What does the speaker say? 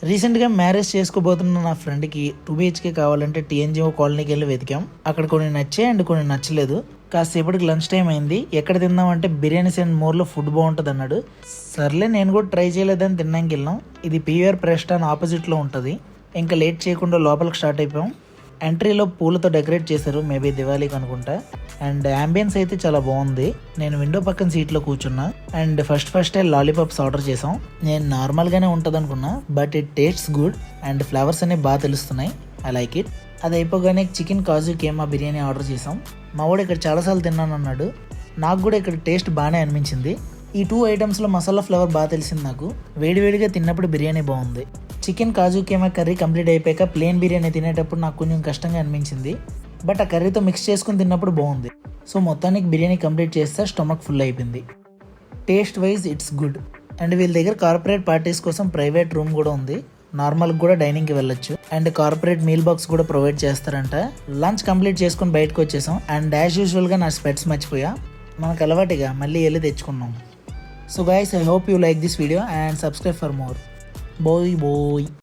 రీసెంట్గా మ్యారేజ్ చేసుకోబోతున్న నా ఫ్రెండ్కి 2 BHK కావాలంటే TNGO కాలనీకి వెళ్ళి వెతికాం. అక్కడ కొన్ని నచ్చాయి అండ్ కొన్ని నచ్చలేదు. కాసేపటికి లంచ్ టైం అయింది. ఎక్కడ తిందామంటే బిర్యానీస్ అండ్ మోర్లో ఫుడ్ బాగుంటుంది అన్నాడు. సర్లే నేను కూడా ట్రై చేయలేదని తిన్నాక వెళ్ళాం. ఇది PVR ప్రెస్టాన్ ఆపోజిట్లో ఉంటుంది. ఇంకా లేట్ చేయకుండా లోపలికి స్టార్ట్ అయిపోయాం. ఎంట్రీలో పూలతో డెకరేట్ చేశారు, మేబీ దివాళీకి అనుకుంటా. అండ్ అంబియన్స్ అయితే చాలా బాగుంది. నేను విండో పక్కన సీట్లో కూర్చున్నా. అండ్ ఫస్ట్ లాలీపాప్స్ ఆర్డర్ చేసాం. నేను నార్మల్గానే ఉంటుంది అనుకున్నా, but it tastes good and flavours అనేవి బాగా తెలుస్తున్నాయి. I like it. అది అయిపోగానే చికెన్ కాజు కేమా బిర్యానీ ఆర్డర్ చేసాం. మా వాడు ఇక్కడ చాలాసార్లు తిన్నాను అన్నాడు. నాకు కూడా ఇక్కడ టేస్ట్ బాగానే అనిపించింది. ఈ 2 ఐటమ్స్లో మసాలా ఫ్లేవర్ బాగా తెలిసింది నాకు. వేడివేడిగా తిన్నప్పుడు బిర్యానీ బాగుంది. చికెన్ కాజు కేమా కర్రీ కంప్లీట్ అయిపోయాక ప్లేన్ బిర్యానీ తినేటప్పుడు నాకు కొంచెం కష్టంగా అనిపించింది, బట్ ఆ కర్రీతో మిక్స్ చేసుకుని తిన్నప్పుడు బాగుంది. సో మొత్తానికి బిర్యానీ కంప్లీట్ చేస్తే స్టమక్ ఫుల్ అయిపోయింది. Taste wise it's good. And వీళ్ళ దగ్గర కార్పొరేట్ పార్టీస్ కోసం ప్రైవేట్ రూమ్ కూడా ఉంది. నార్మల్గా కూడా డైనింగ్కి వెళ్ళొచ్చు. అండ్ కార్పొరేట్ మీల్ బాక్స్ కూడా ప్రొవైడ్ చేస్తారంట. లంచ్ కంప్లీట్ చేసుకుని బయటకు వచ్చేసాం. అండ్ యాజ్ యూజువల్గా నా స్పెట్స్ మర్చిపోయా. మనకు అలవాటుగా మళ్ళీ వెళ్ళి తెచ్చుకున్నాం. So guys, I hope you like this video and subscribe for more. Bye.